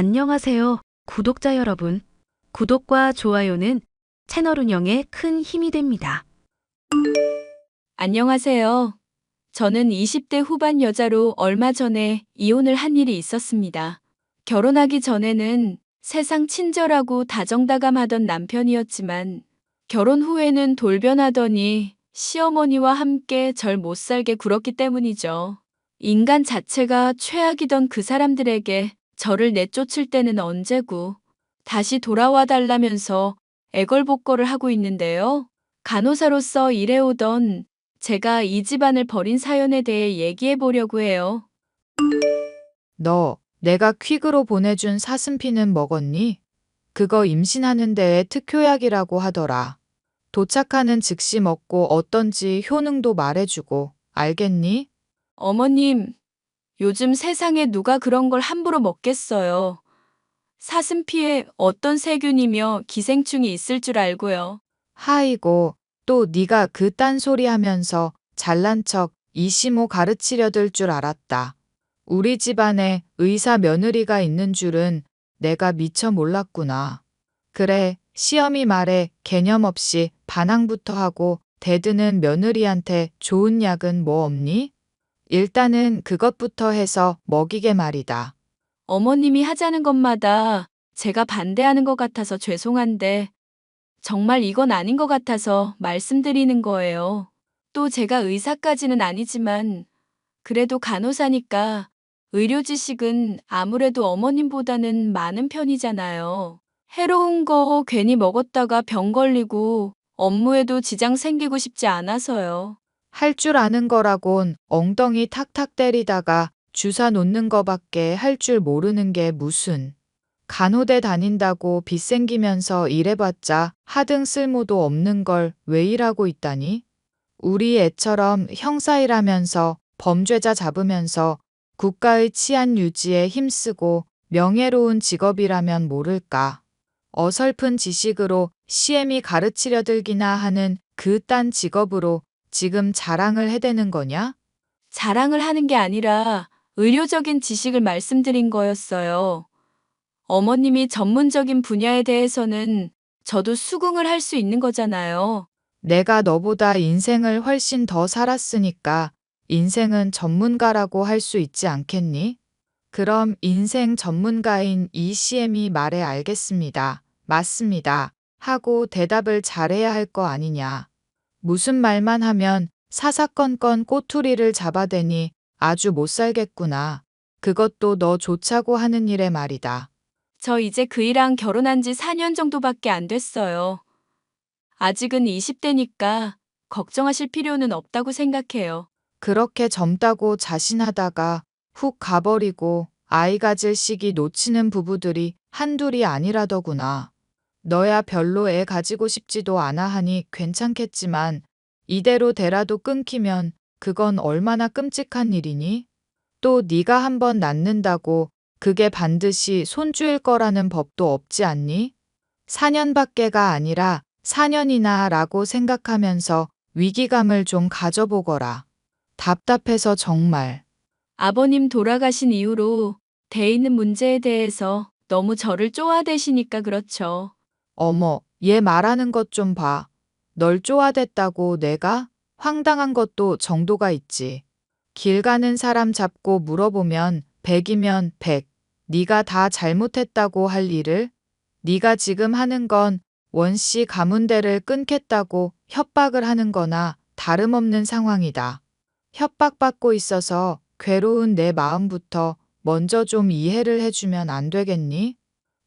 안녕하세요, 구독자 여러분. 구독과 좋아요는 채널 운영에 큰 힘이 됩니다. 안녕하세요. 저는 20대 후반 여자로 얼마 전에 이혼을 한 일이 있었습니다. 결혼하기 전에는 세상 친절하고 다정다감하던 남편이었지만 결혼 후에는 돌변하더니 시어머니와 함께 절 못 살게 굴었기 때문이죠. 인간 자체가 최악이던 그 사람들에게 저를 내쫓을 때는 언제고 다시 돌아와 달라면서 애걸복걸을 하고 있는데요. 간호사로서 일해오던 제가 이 집안을 버린 사연에 대해 얘기해 보려고 해요. 너, 내가 퀵으로 보내준 사슴피는 먹었니? 그거 임신하는 데에 특효약이라고 하더라. 도착하는 즉시 먹고 어떤지 효능도 말해주고, 알겠니? 어머님, 요즘 세상에 누가 그런 걸 함부로 먹겠어요. 사슴피에 어떤 세균이며 기생충이 있을 줄 알고요. 하이고, 또 네가 그 딴소리 하면서 잘난 척 이시모 가르치려 들 줄 알았다. 우리 집안에 의사 며느리가 있는 줄은 내가 미처 몰랐구나. 그래, 시어미 말에 개념 없이 반항부터 하고 대드는 며느리한테 좋은 약은 뭐 없니? 일단은 그것부터 해서 먹이게 말이다. 어머님이 하자는 것마다 제가 반대하는 것 같아서 죄송한데 정말 이건 아닌 것 같아서 말씀드리는 거예요. 또 제가 의사까지는 아니지만 그래도 간호사니까 의료 지식은 아무래도 어머님보다는 많은 편이잖아요. 해로운 거 괜히 먹었다가 병 걸리고 업무에도 지장 생기고 싶지 않아서요. 할 줄 아는 거라곤 엉덩이 탁탁 때리다가 주사 놓는 거밖에 할 줄 모르는 게 무슨. 간호대 다닌다고 빚 생기면서 일해봤자 하등 쓸모도 없는 걸 왜 일하고 있다니? 우리 애처럼 형사일하면서 범죄자 잡으면서 국가의 치안 유지에 힘쓰고 명예로운 직업이라면 모를까. 어설픈 지식으로 시엠이 가르치려 들기나 하는 그 딴 직업으로 지금 자랑을 해대는 거냐? 자랑을 하는 게 아니라 의료적인 지식을 말씀드린 거였어요. 어머님이 전문적인 분야에 대해서는 저도 수긍을 할 수 있는 거잖아요. 내가 너보다 인생을 훨씬 더 살았으니까 인생은 전문가라고 할 수 있지 않겠니? 그럼 인생 전문가인 이 CM이 말해 알겠습니다. 맞습니다. 하고 대답을 잘해야 할 거 아니냐. 무슨 말만 하면 사사건건 꼬투리를 잡아대니 아주 못 살겠구나. 그것도 너 좋자고 하는 일에 말이다. 저 이제 그이랑 결혼한 지 4년 정도밖에 안 됐어요. 아직은 20대니까 걱정하실 필요는 없다고 생각해요. 그렇게 젊다고 자신하다가 훅 가버리고 아이 가질 시기 놓치는 부부들이 한둘이 아니라더구나. 너야 별로 애 가지고 싶지도 않아 하니 괜찮겠지만 이대로 대라도 끊기면 그건 얼마나 끔찍한 일이니? 또 네가 한번 낳는다고 그게 반드시 손주일 거라는 법도 없지 않니? 4년밖에가 아니라 4년이나 라고 생각하면서 위기감을 좀 가져보거라. 답답해서 정말. 아버님 돌아가신 이후로 돼 있는 문제에 대해서 너무 저를 쪼아대시니까 그렇죠. 어머, 얘 말하는 것 좀 봐. 널 쪼아댔다고 내가? 황당한 것도 정도가 있지. 길 가는 사람 잡고 물어보면 100이면 100. 네가 다 잘못했다고 할 일을? 네가 지금 하는 건 원씨 가문대를 끊겠다고 협박을 하는 거나 다름없는 상황이다. 협박받고 있어서 괴로운 내 마음부터 먼저 좀 이해를 해주면 안 되겠니?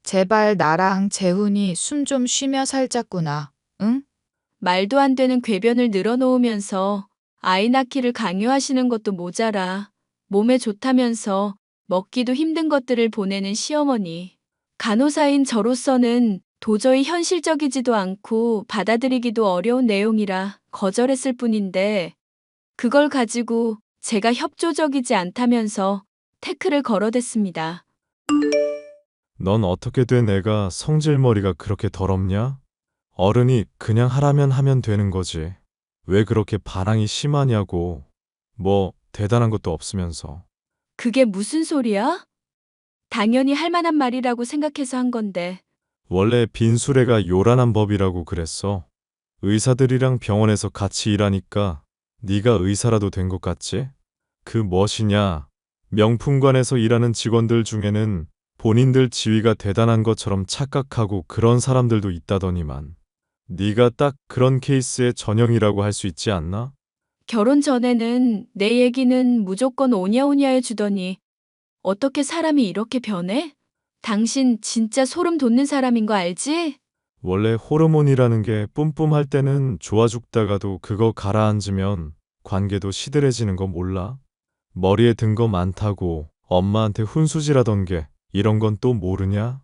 제발 나랑 재훈이 숨 좀 쉬며 살자꾸나, 응? 말도 안 되는 궤변을 늘어놓으면서 아이 낳기를 강요하시는 것도 모자라 몸에 좋다면서 먹기도 힘든 것들을 보내는 시어머니. 간호사인 저로서는 도저히 현실적이지도 않고 받아들이기도 어려운 내용이라 거절했을 뿐인데 그걸 가지고 제가 협조적이지 않다면서 태클을 걸어댔습니다. 넌 어떻게 된 애가 성질머리가 그렇게 더럽냐? 어른이 그냥 하라면 하면 되는 거지. 왜 그렇게 반항이 심하냐고. 뭐 대단한 것도 없으면서. 그게 무슨 소리야? 당연히 할 만한 말이라고 생각해서 한 건데. 원래 빈수레가 요란한 법이라고 그랬어. 의사들이랑 병원에서 같이 일하니까 네가 의사라도 된 것 같지? 그 멋이냐? 명품관에서 일하는 직원들 중에는 본인들 지위가 대단한 것처럼 착각하고 그런 사람들도 있다더니만. 네가 딱 그런 케이스의 전형이라고 할 수 있지 않나? 결혼 전에는 내 얘기는 무조건 오냐오냐 해주더니 어떻게 사람이 이렇게 변해? 당신 진짜 소름 돋는 사람인 거 알지? 원래 호르몬이라는 게 뿜뿜할 때는 좋아 죽다가도 그거 가라앉으면 관계도 시들해지는 거 몰라? 머리에 든 거 많다고 엄마한테 훈수질하던 게 이런 건 또 모르냐?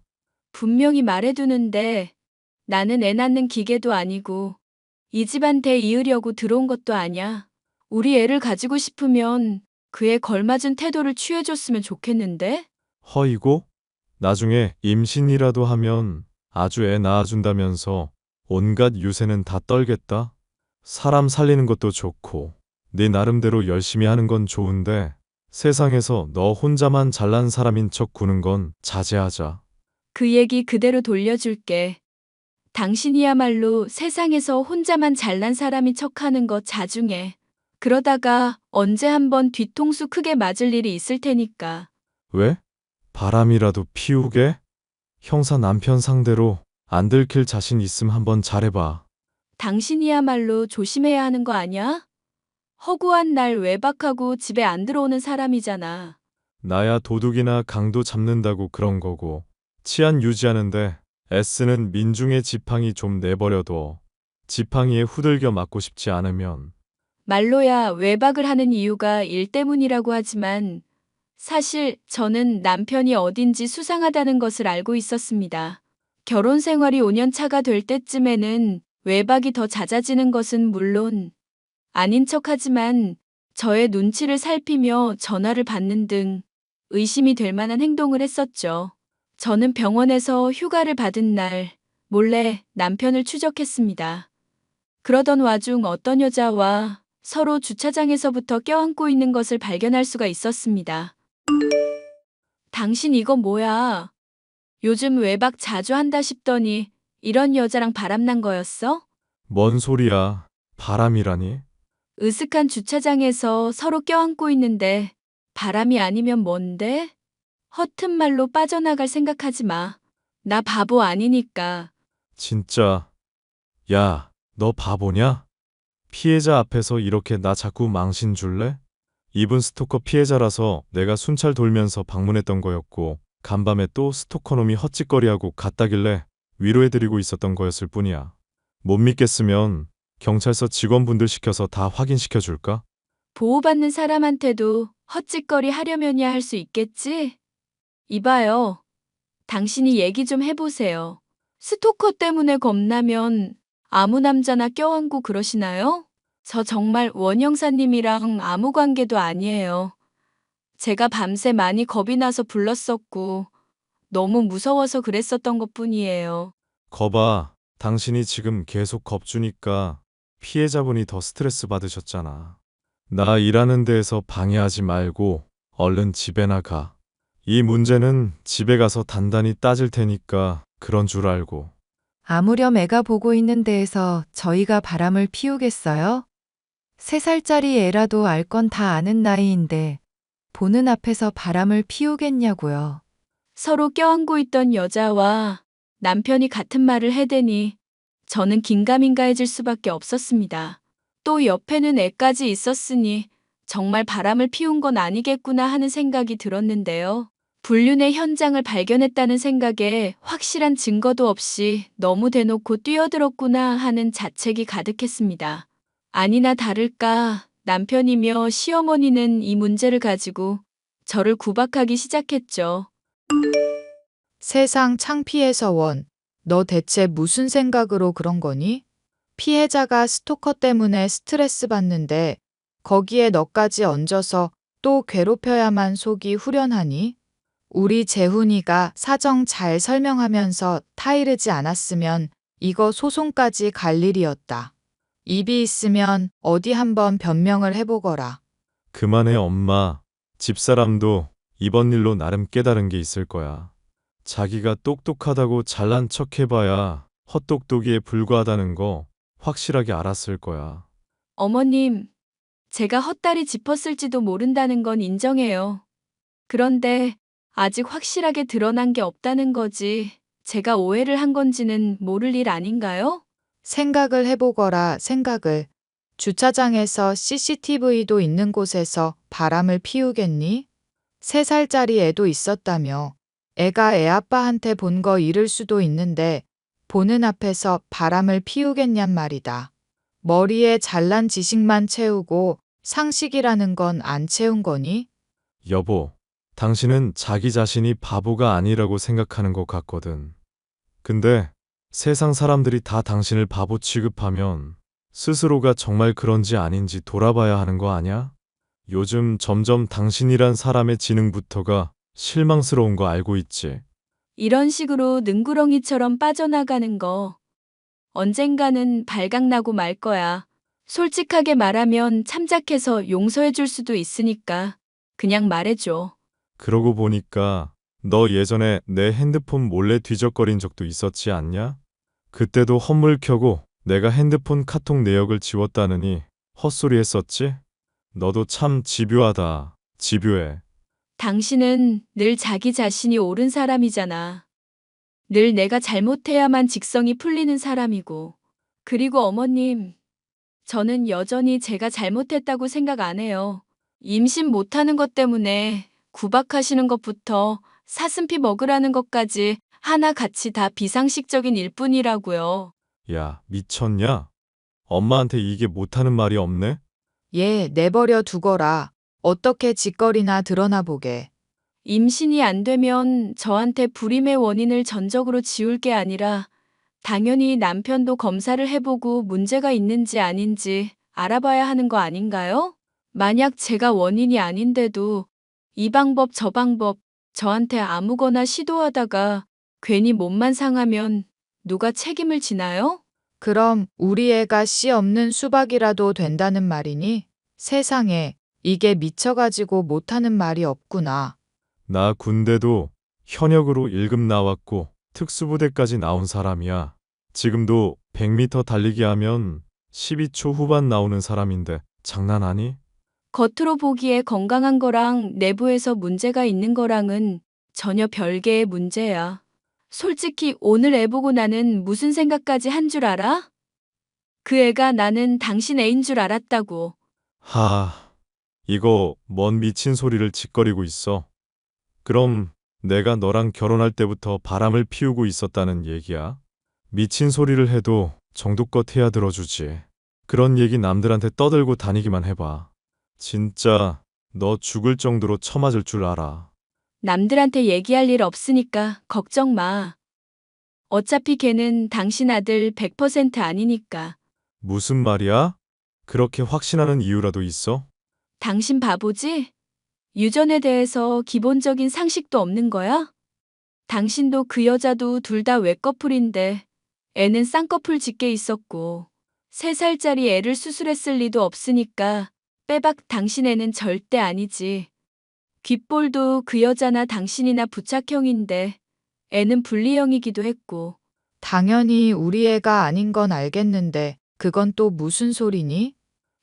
분명히 말해두는데 나는 애 낳는 기계도 아니고 이 집안 대 이으려고 들어온 것도 아냐. 우리 애를 가지고 싶으면 그에 걸맞은 태도를 취해줬으면 좋겠는데? 허이고? 나중에 임신이라도 하면 아주 애 낳아준다면서 온갖 유세는 다 떨겠다? 사람 살리는 것도 좋고 네 나름대로 열심히 하는 건 좋은데 세상에서 너 혼자만 잘난 사람인 척 구는 건 자제하자. 그 얘기 그대로 돌려줄게. 당신이야말로 세상에서 혼자만 잘난 사람인 척하는 거 자중해. 그러다가 언제 한번 뒤통수 크게 맞을 일이 있을 테니까. 왜? 바람이라도 피우게? 형사 남편 상대로 안 들킬 자신 있음 한번 잘해봐. 당신이야말로 조심해야 하는 거 아냐? 허구한 날 외박하고 집에 안 들어오는 사람이잖아. 나야 도둑이나 강도 잡는다고 그런 거고 치안 유지하는데 애쓰는 민중의 지팡이 좀 내버려둬. 지팡이에 후들겨 맞고 싶지 않으면. 말로야 외박을 하는 이유가 일 때문이라고 하지만 사실 저는 남편이 어딘지 수상하다는 것을 알고 있었습니다. 결혼 생활이 5년 차가 될 때쯤에는 외박이 더 잦아지는 것은 물론 아닌 척하지만 저의 눈치를 살피며 전화를 받는 등 의심이 될 만한 행동을 했었죠. 저는 병원에서 휴가를 받은 날 몰래 남편을 추적했습니다. 그러던 와중 어떤 여자와 서로 주차장에서부터 껴안고 있는 것을 발견할 수가 있었습니다. 당신 이건 뭐야? 요즘 외박 자주 한다 싶더니 이런 여자랑 바람난 거였어? 뭔 소리야. 바람이라니? 으슥한 주차장에서 서로 껴안고 있는데 바람이 아니면 뭔데? 허튼 말로 빠져나갈 생각하지 마. 나 바보 아니니까. 진짜. 야, 너 바보냐? 피해자 앞에서 이렇게 나 자꾸 망신 줄래? 이분 스토커 피해자라서 내가 순찰 돌면서 방문했던 거였고 간밤에 또 스토커놈이 헛짓거리하고 갔다길래 위로해드리고 있었던 거였을 뿐이야. 못 믿겠으면 경찰서 직원분들 시켜서 다 확인시켜 줄까? 보호받는 사람한테도 헛짓거리 하려면야 할 수 있겠지? 이봐요. 당신이 얘기 좀 해보세요. 스토커 때문에 겁나면 아무 남자나 껴안고 그러시나요? 저 정말 원 형사님이랑 아무 관계도 아니에요. 제가 밤새 많이 겁이 나서 불렀었고 너무 무서워서 그랬었던 것뿐이에요. 거봐, 당신이 지금 계속 겁주니까 피해자분이 더 스트레스 받으셨잖아. 나 일하는 데에서 방해하지 말고 얼른 집에 나가. 이 문제는 집에 가서 단단히 따질 테니까 그런 줄 알고. 아무렴 애가 보고 있는 데에서 저희가 바람을 피우겠어요? 3살짜리 애라도 알 건 다 아는 나이인데 보는 앞에서 바람을 피우겠냐고요. 서로 껴안고 있던 여자와 남편이 같은 말을 해대니 저는 긴가민가해질 수밖에 없었습니다. 또 옆에는 애까지 있었으니 정말 바람을 피운 건 아니겠구나 하는 생각이 들었는데요. 불륜의 현장을 발견했다는 생각에 확실한 증거도 없이 너무 대놓고 뛰어들었구나 하는 자책이 가득했습니다. 아니나 다를까 남편이며 시어머니는 이 문제를 가지고 저를 구박하기 시작했죠. 세상 창피해서 원, 너 대체 무슨 생각으로 그런 거니? 피해자가 스토커 때문에 스트레스 받는데 거기에 너까지 얹어서 또 괴롭혀야만 속이 후련하니? 우리 재훈이가 사정 잘 설명하면서 타이르지 않았으면 이거 소송까지 갈 일이었다. 입이 있으면 어디 한번 변명을 해보거라. 그만해 엄마. 집사람도 이번 일로 나름 깨달은 게 있을 거야. 자기가 똑똑하다고 잘난 척 해봐야 헛똑똑이에 불과하다는 거 확실하게 알았을 거야. 어머님, 제가 헛다리 짚었을지도 모른다는 건 인정해요. 그런데 아직 확실하게 드러난 게 없다는 거지. 제가 오해를 한 건지는 모를 일 아닌가요? 생각을 해보거라, 생각을. 주차장에서 CCTV도 있는 곳에서 바람을 피우겠니? 3살짜리 애도 있었다며. 애가 애 아빠한테 본 거 잃을 수도 있는데 보는 앞에서 바람을 피우겠냔 말이다. 머리에 잘난 지식만 채우고 상식이라는 건 안 채운 거니? 여보, 당신은 자기 자신이 바보가 아니라고 생각하는 것 같거든. 근데 세상 사람들이 다 당신을 바보 취급하면 스스로가 정말 그런지 아닌지 돌아봐야 하는 거 아냐? 요즘 점점 당신이란 사람의 지능부터가 실망스러운 거 알고 있지? 이런 식으로 능구렁이처럼 빠져나가는 거 언젠가는 발각나고 말 거야. 솔직하게 말하면 참작해서 용서해 줄 수도 있으니까 그냥 말해줘. 그러고 보니까 너 예전에 내 핸드폰 몰래 뒤적거린 적도 있었지 않냐? 그때도 헛물 켜고 내가 핸드폰 카톡 내역을 지웠다느니 헛소리 했었지? 너도 참 집요하다. 집요해. 당신은 늘 자기 자신이 옳은 사람이잖아. 늘 내가 잘못해야만 직성이 풀리는 사람이고. 그리고 어머님, 저는 여전히 제가 잘못했다고 생각 안 해요. 임신 못하는 것 때문에 구박하시는 것부터 사슴피 먹으라는 것까지 하나같이 다 비상식적인 일뿐이라고요. 야, 미쳤냐? 엄마한테 이게 못하는 말이 없네? 얘 내버려 두거라. 어떻게 짓거리나 드러나 보게. 임신이 안 되면 저한테 불임의 원인을 전적으로 지울 게 아니라 당연히 남편도 검사를 해보고 문제가 있는지 아닌지 알아봐야 하는 거 아닌가요? 만약 제가 원인이 아닌데도 이 방법 저 방법 저한테 아무거나 시도하다가 괜히 몸만 상하면 누가 책임을 지나요? 그럼 우리 애가 씨 없는 수박이라도 된다는 말이니? 세상에, 이게 미쳐가지고 못하는 말이 없구나. 나 군대도 현역으로 1급 나왔고 특수부대까지 나온 사람이야. 지금도 100m 달리기 하면 12초 후반 나오는 사람인데 장난 아니? 겉으로 보기에 건강한 거랑 내부에서 문제가 있는 거랑은 전혀 별개의 문제야. 솔직히 오늘 애 보고 나는 무슨 생각까지 한 줄 알아? 그 애가 나는 당신 애인 줄 알았다고. 하, 이거 뭔 미친 소리를 짓거리고 있어. 그럼 내가 너랑 결혼할 때부터 바람을 피우고 있었다는 얘기야? 미친 소리를 해도 정도껏 해야 들어주지. 그런 얘기 남들한테 떠들고 다니기만 해봐. 진짜 너 죽을 정도로 처맞을 줄 알아. 남들한테 얘기할 일 없으니까 걱정 마. 어차피 걔는 당신 아들 100% 아니니까. 무슨 말이야? 그렇게 확신하는 이유라도 있어? 당신 바보지? 유전에 대해서 기본적인 상식도 없는 거야? 당신도 그 여자도 둘 다 외꺼풀인데 애는 쌍꺼풀 짙게 있었고 3살짜리 애를 수술했을 리도 없으니까 빼박 당신 애는 절대 아니지. 귓볼도 그 여자나 당신이나 부착형인데 애는 분리형이기도 했고. 당연히 우리 애가 아닌 건 알겠는데 그건 또 무슨 소리니?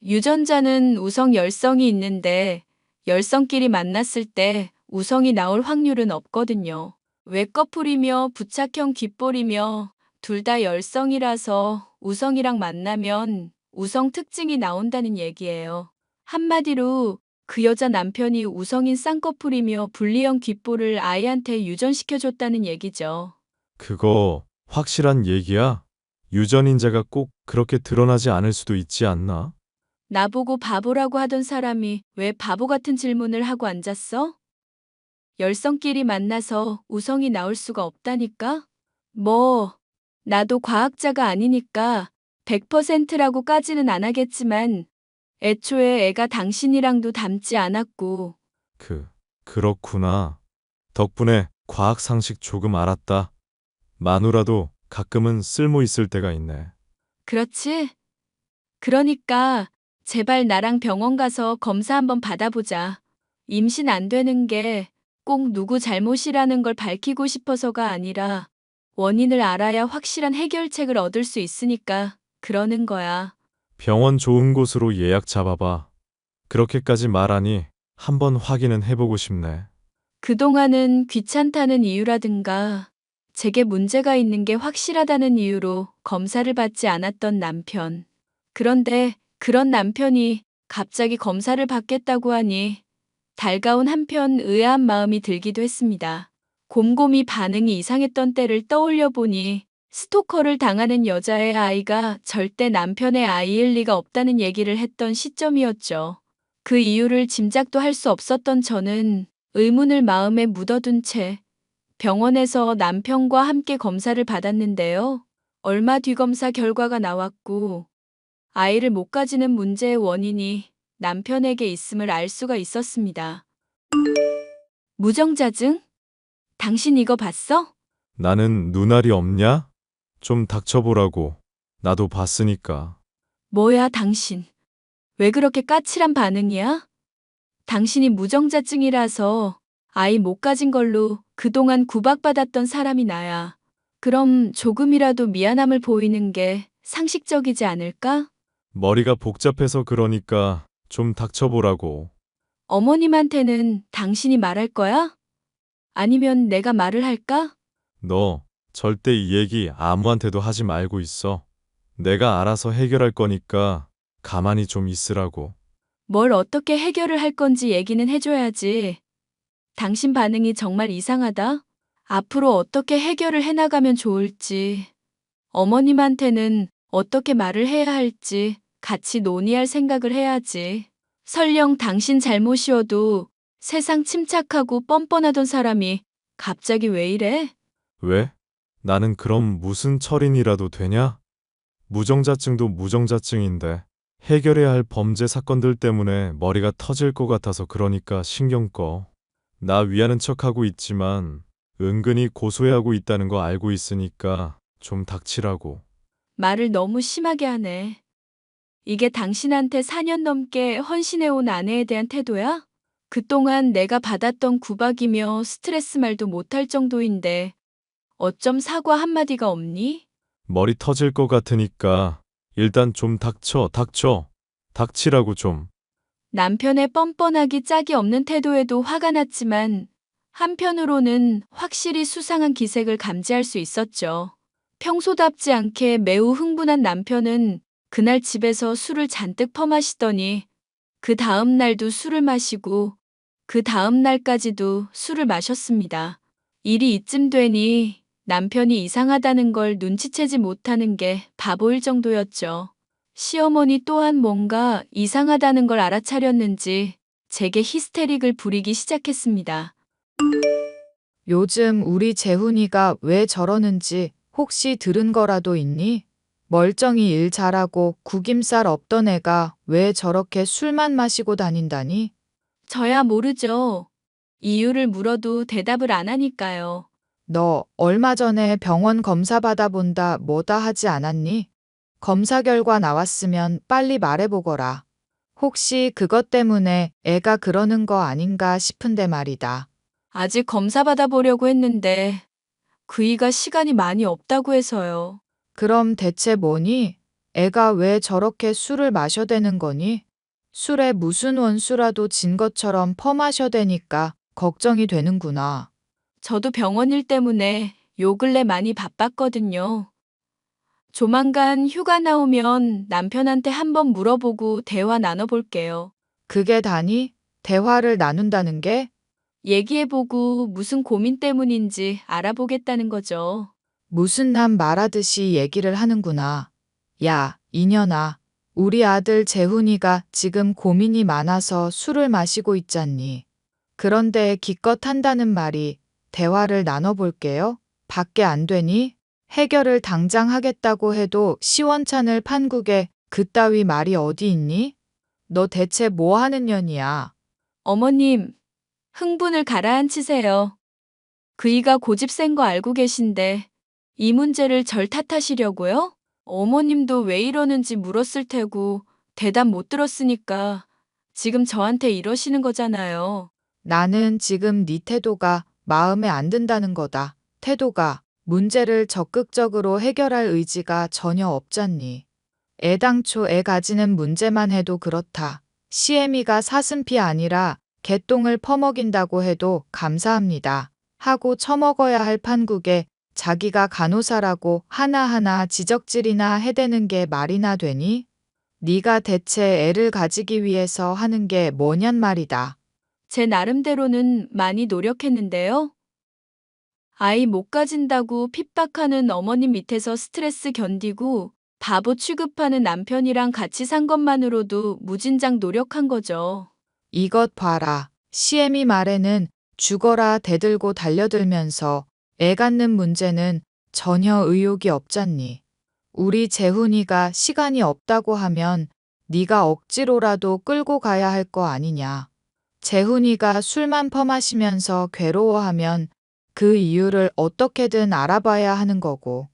유전자는 우성 열성이 있는데 열성끼리 만났을 때 우성이 나올 확률은 없거든요. 외꺼풀이며 부착형 귓볼이며 둘 다 열성이라서 우성이랑 만나면 우성 특징이 나온다는 얘기예요. 한마디로 그 여자 남편이 우성인 쌍꺼풀이며 분리형 귓볼을 아이한테 유전시켜줬다는 얘기죠. 그거 확실한 얘기야? 유전인자가 꼭 그렇게 드러나지 않을 수도 있지 않나? 나보고 바보라고 하던 사람이 왜 바보 같은 질문을 하고 앉았어? 열성끼리 만나서 우성이 나올 수가 없다니까? 뭐, 나도 과학자가 아니니까 100%라고까지는 안 하겠지만 애초에 애가 당신이랑도 닮지 않았고. 그렇구나. 덕분에 과학 상식 조금 알았다. 마누라도 가끔은 쓸모 있을 때가 있네. 그렇지? 그러니까 제발 나랑 병원 가서 검사 한번 받아보자. 임신 안 되는 게 꼭 누구 잘못이라는 걸 밝히고 싶어서가 아니라 원인을 알아야 확실한 해결책을 얻을 수 있으니까 그러는 거야. 병원 좋은 곳으로 예약 잡아봐. 그렇게까지 말하니 한번 확인은 해보고 싶네. 그동안은 귀찮다는 이유라든가 제게 문제가 있는 게 확실하다는 이유로 검사를 받지 않았던 남편. 그런데 그런 남편이 갑자기 검사를 받겠다고 하니 달가운 한편 의아한 마음이 들기도 했습니다. 곰곰이 반응이 이상했던 때를 떠올려 보니 스토커를 당하는 여자의 아이가 절대 남편의 아이일 리가 없다는 얘기를 했던 시점이었죠. 그 이유를 짐작도 할 수 없었던 저는 의문을 마음에 묻어둔 채 병원에서 남편과 함께 검사를 받았는데요. 얼마 뒤 검사 결과가 나왔고 아이를 못 가지는 문제의 원인이 남편에게 있음을 알 수가 있었습니다. 무정자증? 당신 이거 봤어? 나는 눈알이 없냐? 좀 닥쳐보라고. 나도 봤으니까. 뭐야, 당신. 왜 그렇게 까칠한 반응이야? 당신이 무정자증이라서 아이 못 가진 걸로 그동안 구박받았던 사람이 나야. 그럼 조금이라도 미안함을 보이는 게 상식적이지 않을까? 머리가 복잡해서 그러니까 좀 닥쳐보라고. 어머님한테는 당신이 말할 거야? 아니면 내가 말을 할까? 너 절대 이 얘기 아무한테도 하지 말고 있어. 내가 알아서 해결할 거니까 가만히 좀 있으라고. 뭘 어떻게 해결을 할 건지 얘기는 해줘야지. 당신 반응이 정말 이상하다. 앞으로 어떻게 해결을 해나가면 좋을지, 어머님한테는 어떻게 말을 해야 할지 같이 논의할 생각을 해야지. 설령 당신 잘못이어도 세상 침착하고 뻔뻔하던 사람이 갑자기 왜 이래? 왜? 나는 그럼 무슨 철인이라도 되냐? 무정자증도 무정자증인데 해결해야 할 범죄 사건들 때문에 머리가 터질 것 같아서 그러니까 신경 꺼. 나 위하는 척하고 있지만 은근히 고소해하고 있다는 거 알고 있으니까 좀 닥치라고. 말을 너무 심하게 하네. 이게 당신한테 4년 넘게 헌신해온 아내에 대한 태도야? 그동안 내가 받았던 구박이며 스트레스 말도 못할 정도인데 어쩜 사과 한마디가 없니? 머리 터질 것 같으니까 일단 좀 닥쳐. 닥치라고 좀. 남편의 뻔뻔하기 짝이 없는 태도에도 화가 났지만 한편으로는 확실히 수상한 기색을 감지할 수 있었죠. 평소답지 않게 매우 흥분한 남편은 그날 집에서 술을 잔뜩 퍼마시더니 그 다음 날도 술을 마시고 그 다음 날까지도 술을 마셨습니다. 일이 이쯤 되니 남편이 이상하다는 걸 눈치채지 못하는 게 바보일 정도였죠. 시어머니 또한 뭔가 이상하다는 걸 알아차렸는지 제게 히스테릭을 부리기 시작했습니다. 요즘 우리 재훈이가 왜 저러는지 혹시 들은 거라도 있니? 멀쩡히 일 잘하고 구김살 없던 애가 왜 저렇게 술만 마시고 다닌다니? 저야 모르죠. 이유를 물어도 대답을 안 하니까요. 너 얼마 전에 병원 검사 받아본다 뭐다 하지 않았니? 검사 결과 나왔으면 빨리 말해보거라. 혹시 그것 때문에 애가 그러는 거 아닌가 싶은데 말이다. 아직 검사 받아보려고 했는데 그이가 시간이 많이 없다고 해서요. 그럼 대체 뭐니? 애가 왜 저렇게 술을 마셔대는 거니? 술에 무슨 원수라도 진 것처럼 퍼마셔대니까 걱정이 되는구나. 저도 병원 일 때문에 요 근래 많이 바빴거든요. 조만간 휴가 나오면 남편한테 한번 물어보고 대화 나눠볼게요. 그게 다니? 대화를 나눈다는 게? 얘기해보고 무슨 고민 때문인지 알아보겠다는 거죠. 무슨 남 말하듯이 얘기를 하는구나. 야, 이년아. 우리 아들 재훈이가 지금 고민이 많아서 술을 마시고 있잖니. 그런데 기껏 한다는 말이 대화를 나눠볼게요? 밖에 안 되니? 해결을 당장 하겠다고 해도 시원찮을 판국에 그따위 말이 어디 있니? 너 대체 뭐 하는 년이야? 어머님, 흥분을 가라앉히세요. 그이가 고집 센 거 알고 계신데 이 문제를 절 탓하시려고요? 어머님도 왜 이러는지 물었을 테고 대답 못 들었으니까 지금 저한테 이러시는 거잖아요. 나는 지금 네 태도가 마음에 안 든다는 거다. 태도가 문제를 적극적으로 해결할 의지가 전혀 없잖니. 애당초 애 가지는 문제만 해도 그렇다. 시애미가 사슴피 아니라 개똥을 퍼먹인다고 해도 감사합니다. 하고 처먹어야 할 판국에 자기가 간호사라고 하나하나 지적질이나 해대는 게 말이나 되니? 네가 대체 애를 가지기 위해서 하는 게 뭐냔 말이다. 제 나름대로는 많이 노력했는데요. 아이 못 가진다고 핍박하는 어머님 밑에서 스트레스 견디고 바보 취급하는 남편이랑 같이 산 것만으로도 무진장 노력한 거죠. 이것 봐라. 시애미 말에는 죽어라 대들고 달려들면서 애 갖는 문제는 전혀 의욕이 없잖니. 우리 재훈이가 시간이 없다고 하면 네가 억지로라도 끌고 가야 할 거 아니냐. 재훈이가 술만 퍼마시면서 괴로워하면 그 이유를 어떻게든 알아봐야 하는 거고.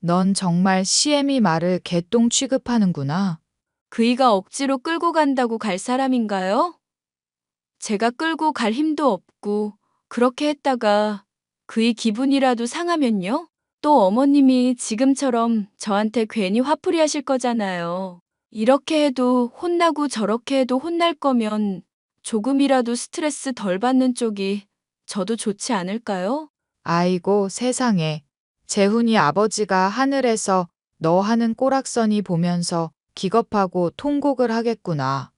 넌 정말 시애미 말을 개똥 취급하는구나. 그이가 억지로 끌고 간다고 갈 사람인가요? 제가 끌고 갈 힘도 없고 그렇게 했다가 그이 기분이라도 상하면요? 또 어머님이 지금처럼 저한테 괜히 화풀이 하실 거잖아요. 이렇게 해도 혼나고 저렇게 해도 혼날 거면 조금이라도 스트레스 덜 받는 쪽이 저도 좋지 않을까요? 아이고 세상에. 재훈이 아버지가 하늘에서 너 하는 꼬락서니 보면서 기겁하고 통곡을 하겠구나.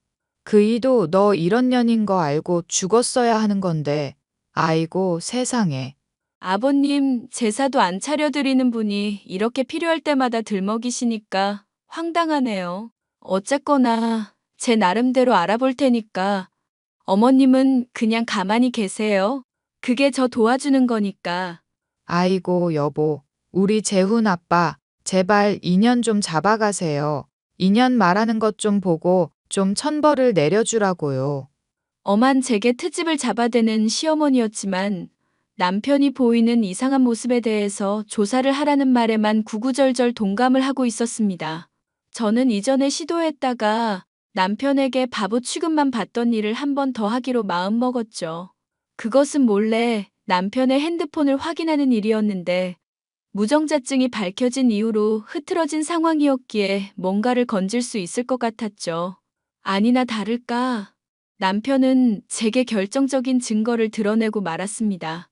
그이도 너 이런 년인 거 알고 죽었어야 하는 건데. 아이고 세상에. 아버님 제사도 안 차려드리는 분이 이렇게 필요할 때마다 들먹이시니까 황당하네요. 어쨌거나 제 나름대로 알아볼 테니까 어머님은 그냥 가만히 계세요. 그게 저 도와주는 거니까. 아이고 여보. 우리 재훈 아빠 제발 인연 좀 잡아가세요. 인연 말하는 것 좀 보고 좀 천벌을 내려주라고요. 엄한 제게 트집을 잡아대는 시어머니였지만 남편이 보이는 이상한 모습에 대해서 조사를 하라는 말에만 구구절절 동감을 하고 있었습니다. 저는 이전에 시도했다가 남편에게 바보 취급만 받던 일을 한 번 더 하기로 마음먹었죠. 그것은 몰래 남편의 핸드폰을 확인하는 일이었는데 무정자증이 밝혀진 이후로 흐트러진 상황이었기에 뭔가를 건질 수 있을 것 같았죠. 아니나 다를까 남편은 제게 결정적인 증거를 드러내고 말았습니다.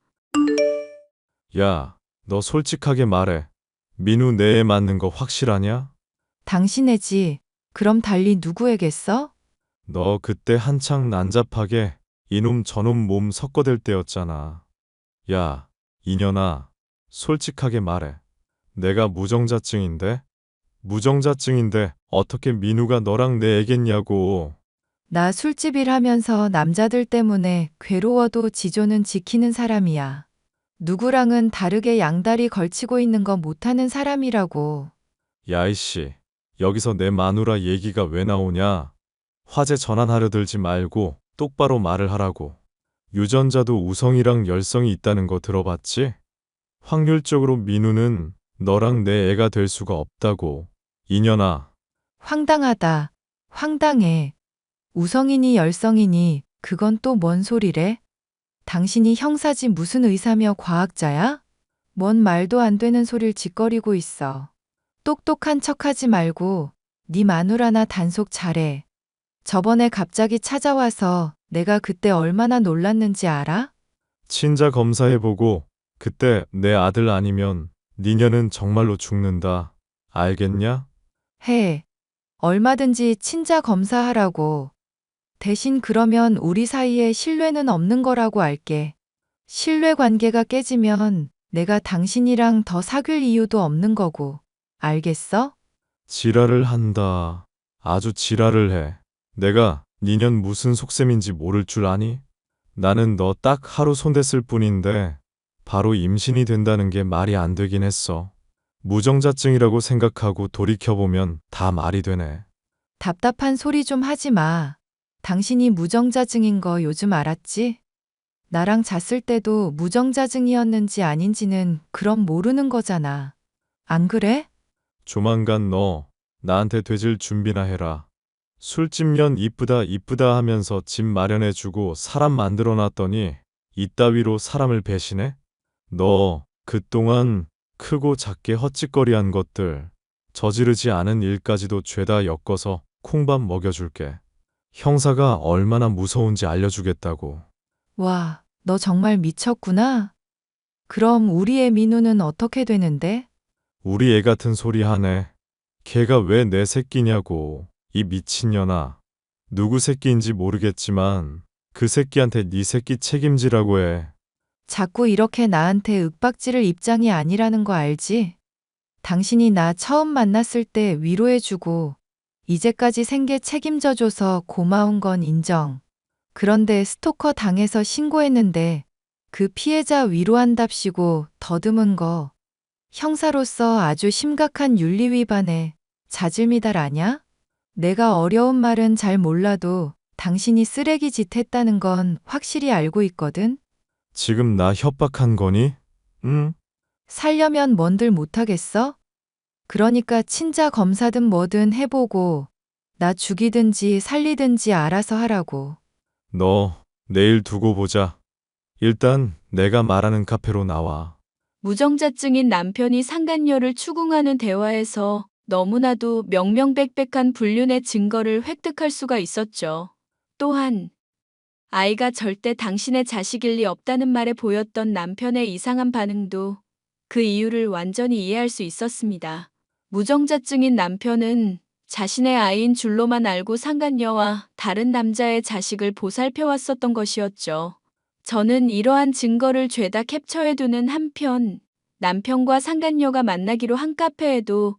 야, 너 솔직하게 말해. 민우 내 애 맞는 거 확실하냐? 당신애지. 그럼 달리 누구에겠어? 너 그때 한창 난잡하게 이놈 저놈 몸 섞어댈 때였잖아. 야, 이년아, 솔직하게 말해. 내가 무정자증인데? 무정자증인데 어떻게 민우가 너랑 내 애겠냐고. 나 술집 일하면서 남자들 때문에 괴로워도 지조는 지키는 사람이야. 누구랑은 다르게 양다리 걸치고 있는 거 못하는 사람이라고. 야, 이씨, 여기서 내 마누라 얘기가 왜 나오냐? 화제 전환하려 들지 말고 똑바로 말을 하라고. 유전자도 우성이랑 열성이 있다는 거 들어봤지? 확률적으로 민우는 너랑 내 애가 될 수가 없다고. 이년아, 황당하다. 황당해. 우성이니 열성이니 그건 또 뭔 소리래? 당신이 형사지 무슨 의사며 과학자야? 뭔 말도 안 되는 소릴 짓거리고 있어. 똑똑한 척하지 말고 네 마누라나 단속 잘해. 저번에 갑자기 찾아와서 내가 그때 얼마나 놀랐는지 알아? 친자 검사해보고 그때 내 아들 아니면 니녀는 정말로 죽는다. 알겠냐? 해. 얼마든지 친자 검사하라고. 대신 그러면 우리 사이에 신뢰는 없는 거라고 알게. 신뢰 관계가 깨지면 내가 당신이랑 더 사귈 이유도 없는 거고. 알겠어? 지랄을 한다. 아주 지랄을 해. 내가 니년 무슨 속셈인지 모를 줄 아니? 나는 너 딱 하루 손댔을 뿐인데 바로 임신이 된다는 게 말이 안 되긴 했어. 무정자증이라고 생각하고 돌이켜보면 다 말이 되네. 답답한 소리 좀 하지 마. 당신이 무정자증인 거 요즘 알았지? 나랑 잤을 때도 무정자증이었는지 아닌지는 그럼 모르는 거잖아. 안 그래? 조만간 너 나한테 되질 준비나 해라. 술집년 이쁘다 이쁘다 하면서 집 마련해주고 사람 만들어놨더니 이따위로 사람을 배신해? 너 그동안 크고 작게 헛짓거리한 것들 저지르지 않은 일까지도 죄다 엮어서 콩밥 먹여줄게. 형사가 얼마나 무서운지 알려주겠다고. 와, 너 정말 미쳤구나. 그럼 우리의 민우는 어떻게 되는데? 우리 애 같은 소리 하네. 걔가 왜 내 새끼냐고. 이 미친년아. 누구 새끼인지 모르겠지만 그 새끼한테 네 새끼 책임지라고 해. 자꾸 이렇게 나한테 윽박지를 입장이 아니라는 거 알지? 당신이 나 처음 만났을 때 위로해주고 이제까지 생계 책임져줘서 고마운 건 인정. 그런데 스토커 당해서 신고했는데 그 피해자 위로한답시고 더듬은 거 형사로서 아주 심각한 윤리 위반에 자질미달 아냐? 내가 어려운 말은 잘 몰라도 당신이 쓰레기 짓 했다는 건 확실히 알고 있거든? 지금 나 협박한 거니? 응? 살려면 뭔들 못하겠어? 그러니까 친자 검사든 뭐든 해보고 나 죽이든지 살리든지 알아서 하라고. 너 내일 두고 보자. 일단 내가 말하는 카페로 나와. 무정자증인 남편이 상간녀를 추궁하는 대화에서 너무나도 명명백백한 불륜의 증거를 획득할 수가 있었죠. 또한 아이가 절대 당신의 자식일 리 없다는 말에 보였던 남편의 이상한 반응도 그 이유를 완전히 이해할 수 있었습니다. 무정자증인 남편은 자신의 아이인 줄로만 알고 상간녀와 다른 남자의 자식을 보살펴왔었던 것이었죠. 저는 이러한 증거를 죄다 캡처해두는 한편 남편과 상간녀가 만나기로 한 카페에도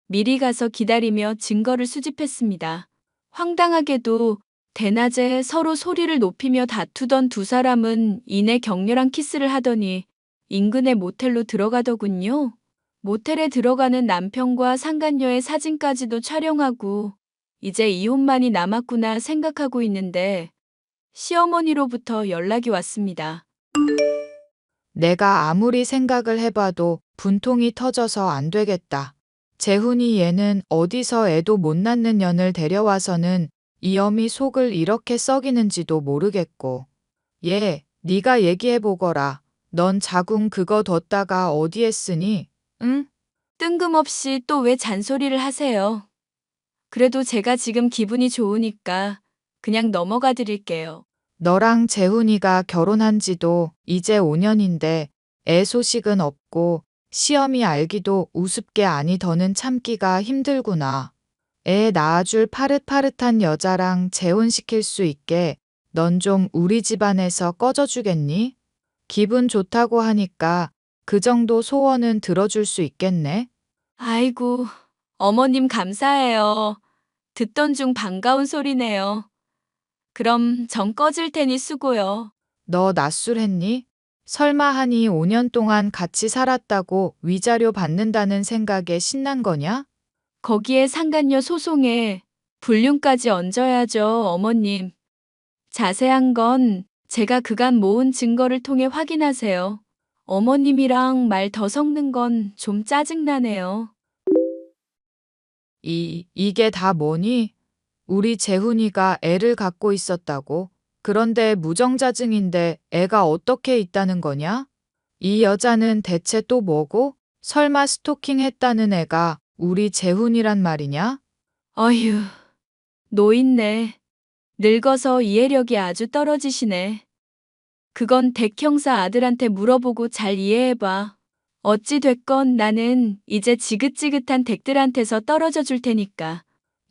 미리 가서 기다리며 증거를 수집했습니다. 황당하게도 대낮에 서로 소리를 높이며 다투던 두 사람은 이내 격렬한 키스를 하더니 인근의 모텔로 들어가더군요. 모텔에 들어가는 남편과 상간녀의 사진까지도 촬영하고 이제 이혼만이 남았구나 생각하고 있는데 시어머니로부터 연락이 왔습니다. 내가 아무리 생각을 해봐도 분통이 터져서 안 되겠다. 재훈이 얘는 어디서 애도 못 낳는 년을 데려와서는 이 어미 속을 이렇게 썩이는지도 모르겠고. 얘, 네가 얘기해보거라. 넌 자궁 그거 뒀다가 어디에 쓰니? 응? 뜬금없이 또 왜 잔소리를 하세요? 그래도 제가 지금 기분이 좋으니까 그냥 넘어가 드릴게요. 너랑 재훈이가 결혼한 지도 이제 5년인데 애 소식은 없고 시험이 알기도 우습게 아니 더는 참기가 힘들구나. 애 낳아줄 파릇파릇한 여자랑 재혼시킬 수 있게 넌 좀 우리 집안에서 꺼져주겠니? 기분 좋다고 하니까 그 정도 소원은 들어줄 수 있겠네? 아이고, 어머님 감사해요. 듣던 중 반가운 소리네요. 그럼 전 꺼질 테니 수고요. 너 낯술했니? 설마 하니 5년 동안 같이 살았다고 위자료 받는다는 생각에 신난 거냐? 거기에 상간녀 소송에 불륜까지 얹어야죠, 어머님. 자세한 건 제가 그간 모은 증거를 통해 확인하세요. 어머님이랑 말 더 섞는 건 좀 짜증나네요. 이게 다 뭐니? 우리 재훈이가 애를 갖고 있었다고? 그런데 무정자증인데 애가 어떻게 있다는 거냐? 이 여자는 대체 또 뭐고? 설마 스토킹 했다는 애가 우리 재훈이란 말이냐? 어휴, 노인네. 늙어서 이해력이 아주 떨어지시네. 그건 댁 형사 아들한테 물어보고 잘 이해해봐. 어찌 됐건 나는 이제 지긋지긋한 댁들한테서 떨어져 줄 테니까.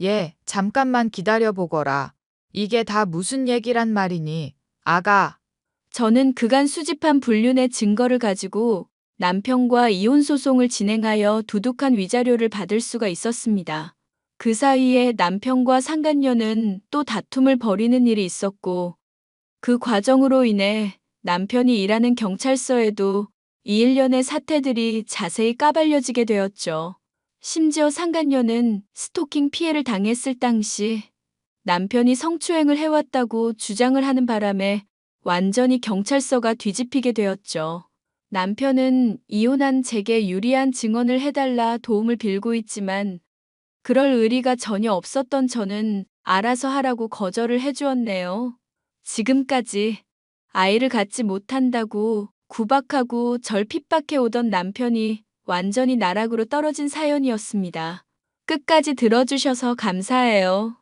얘, 잠깐만 기다려보거라. 이게 다 무슨 얘기란 말이니? 아가, 저는 그간 수집한 불륜의 증거를 가지고 남편과 이혼 소송을 진행하여 두둑한 위자료를 받을 수가 있었습니다. 그 사이에 남편과 상간녀는 또 다툼을 벌이는 일이 있었고 그 과정으로 인해 남편이 일하는 경찰서에도 이 일련의 사태들이 자세히 까발려지게 되었죠. 심지어 상간녀는 스토킹 피해를 당했을 당시 남편이 성추행을 해왔다고 주장을 하는 바람에 완전히 경찰서가 뒤집히게 되었죠. 남편은 이혼한 제게 유리한 증언을 해달라 도움을 빌고 있지만 그럴 의리가 전혀 없었던 저는 알아서 하라고 거절을 해주었네요. 지금까지 아이를 갖지 못한다고 구박하고 절 핍박해 오던 남편이 완전히 나락으로 떨어진 사연이었습니다. 끝까지 들어주셔서 감사해요.